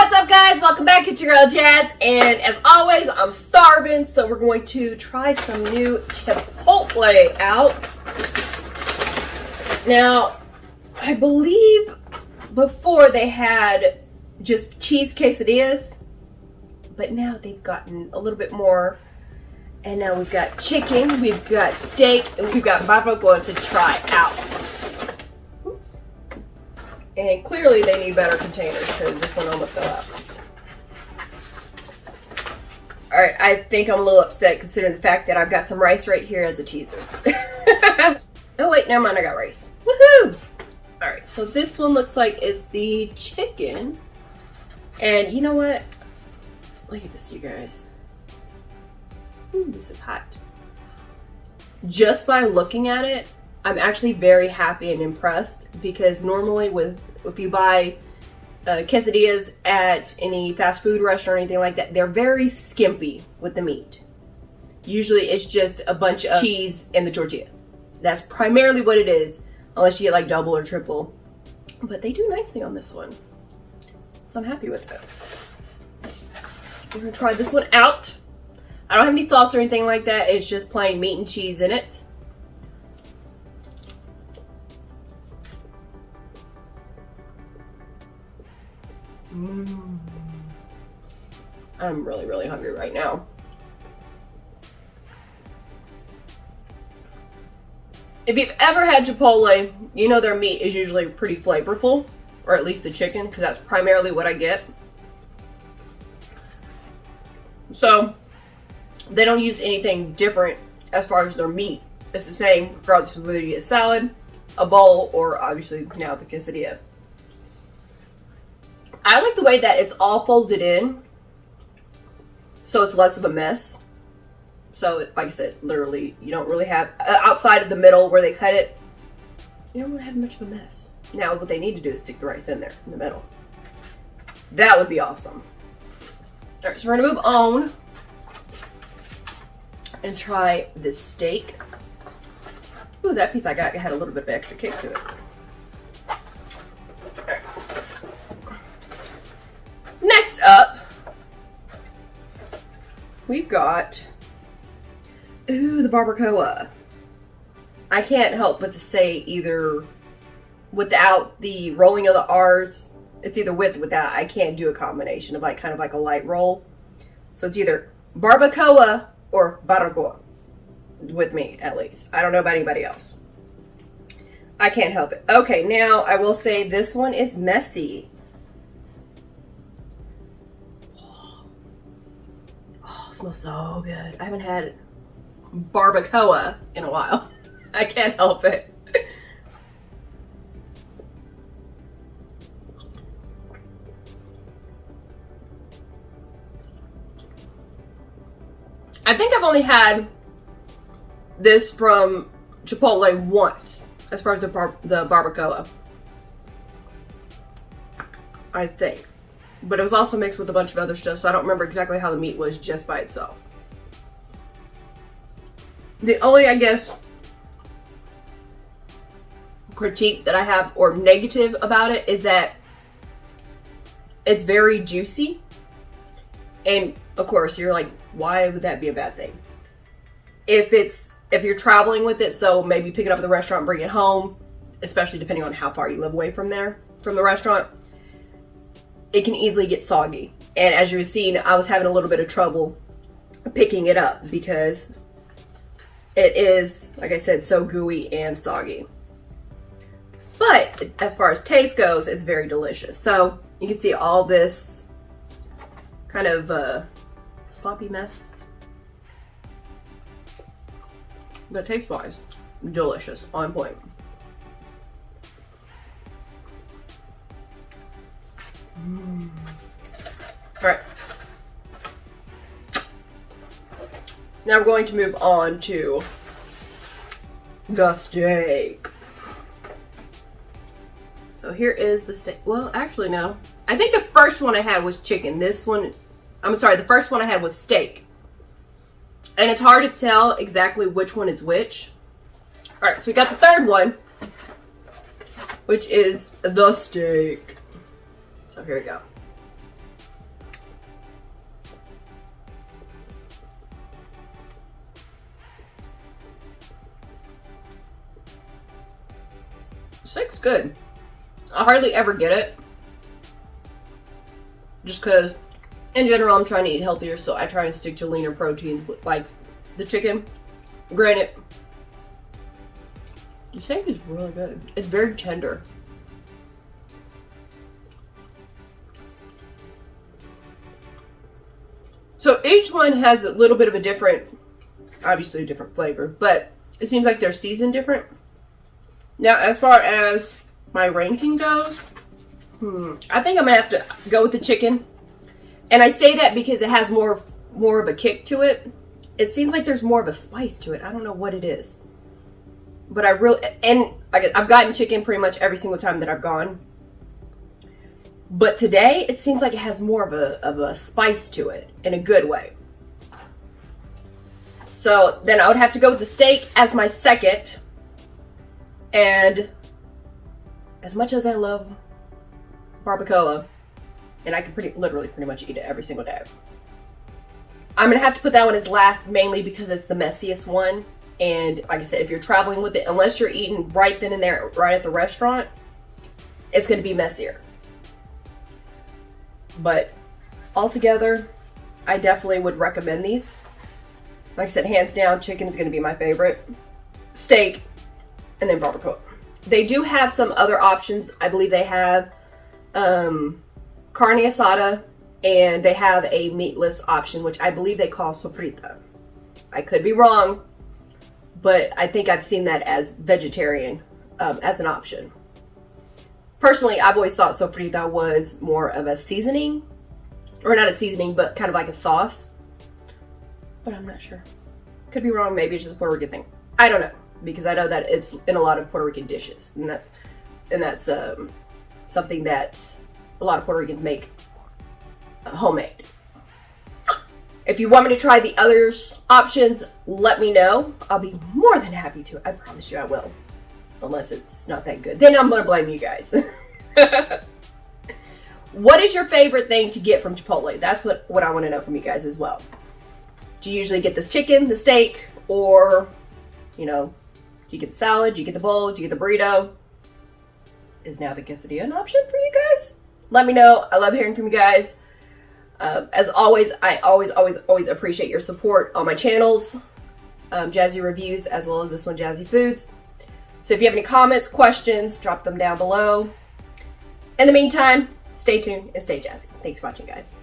What's up, guys? Welcome back. It's your girl Jazz, and as always, I'm starving, so we're going to try some new Chipotle out. Now, I believe before they had just cheese quesadillas, but now they've gotten a little bit more, and now we've got chicken, we've got steak, and we've got Barbacoa to try out. And clearly they need better containers because this one almost fell out. Alright, I think I'm a little upset considering the fact that I've got some rice right here as a teaser. Oh wait, never mind, I got rice. Woohoo! Alright, so this one looks like it's the chicken. And you know what? Look at this, you guys. Ooh, this is hot. Just by looking at it, I'm actually very happy and impressed because normally if you buy quesadillas at any fast food restaurant or anything like that, they're very skimpy with the meat. Usually it's just a bunch of cheese in the tortilla. That's primarily what it is, unless you get like double or triple. But they do nicely on this one. So I'm happy with it. We're gonna try this one out. I don't have any sauce or anything like that. It's just plain meat and cheese in it. I'm really hungry right now. If you've ever had Chipotle, you know their meat is usually pretty flavorful, or at least the chicken, because that's primarily what I get. So they don't use anything different as far as their meat. It's the same regardless of whether you get a salad, a bowl, or obviously now the quesadilla. I like the way that it's all folded in, so it's less of a mess. So, like I said, literally, you don't really have, outside of the middle where they cut it, you don't really have much of a mess. Now, what they need to do is stick the rice in there, in the middle. That would be awesome. Alright, so we're going to move on and try this steak. Ooh, that piece I got had a little bit of extra kick to it. Alright. Next up, we've got, ooh, the Barbacoa. I can't help but to say either without the rolling of the R's, it's either with or without. I can't do a combination of like kind of like a light roll. So it's either Barbacoa or Barbacoa, with me at least. I don't know about anybody else. I can't help it. Okay, now I will say this one is messy. Smells so good. I haven't had Barbacoa in a while. I can't help it. I think I've only had this from Chipotle once, as far as the Barbacoa. I think. But it was also mixed with a bunch of other stuff, so I don't remember exactly how the meat was just by itself. The only, I guess, critique that I have, or negative about it, is that it's very juicy. And, of course, you're like, why would that be a bad thing? If you're traveling with it, so maybe pick it up at the restaurant and bring it home, especially depending on how far you live away from the restaurant, it can easily get soggy. And as you've seen, I was having a little bit of trouble picking it up because it is, like I said, so gooey and soggy. But as far as taste goes, it's very delicious. So you can see all this kind of sloppy mess. But taste-wise, delicious, on point. Alright. Now we're going to move on to the steak. So here is the steak. Well, actually, no. I think the first one I had was chicken. This one, I'm sorry, the first one I had was steak. And it's hard to tell exactly which one is which. Alright, so we got the third one, which is the steak. So here we go. Steak's good. I hardly ever get it. Just because, in general, I'm trying to eat healthier, so I try and stick to leaner proteins, like the chicken. Granted, the steak is really good. It's very tender. So each one has a little bit of a different, obviously a different flavor, but it seems like they're seasoned different. Now, as far as my ranking goes, I think I'm gonna have to go with the chicken. And I say that because it has more of a kick to it. It seems like there's more of a spice to it. I don't know what it is. But I've gotten chicken pretty much every single time that I've gone. But today, it seems like it has more of a spice to it in a good way. So then I would have to go with the steak as my second. And as much as I love Barbacoa, and I can literally pretty much eat it every single day, I'm gonna have to put that one as last, mainly because it's the messiest one. And like I said, if you're traveling with it, unless you're eating right then and there, right at the restaurant, it's gonna be messier. But altogether, I definitely would recommend these. Like I said, hands down, chicken is going to be my favorite. Steak, and then barbacoa. They do have some other options. I believe they have carne asada, and they have a meatless option, which I believe they call sofrita. I could be wrong, but I think I've seen that as vegetarian as an option. Personally, I've always thought sofrita was more of a seasoning, or not a seasoning, but kind of like a sauce. But I'm not sure. Could be wrong. Maybe it's just a Puerto Rican thing. I don't know, because I know that it's in a lot of Puerto Rican dishes, and that's something that a lot of Puerto Ricans make homemade. If you want me to try the other options, let me know. I'll be more than happy to. I promise you I will. Unless it's not that good. Then I'm going to blame you guys. What is your favorite thing to get from Chipotle? That's what I want to know from you guys as well. Do you usually get this chicken, the steak, or, you know, do you get the salad, do you get the bowl, do you get the burrito? Is now the quesadilla an option for you guys? Let me know. I love hearing from you guys. As always, I always appreciate your support on my channels, Jazzy Reviews, as well as this one, Jazzy Foods. So if you have any comments, questions, drop them down below. In the meantime, stay tuned and stay jazzy. Thanks for watching, guys.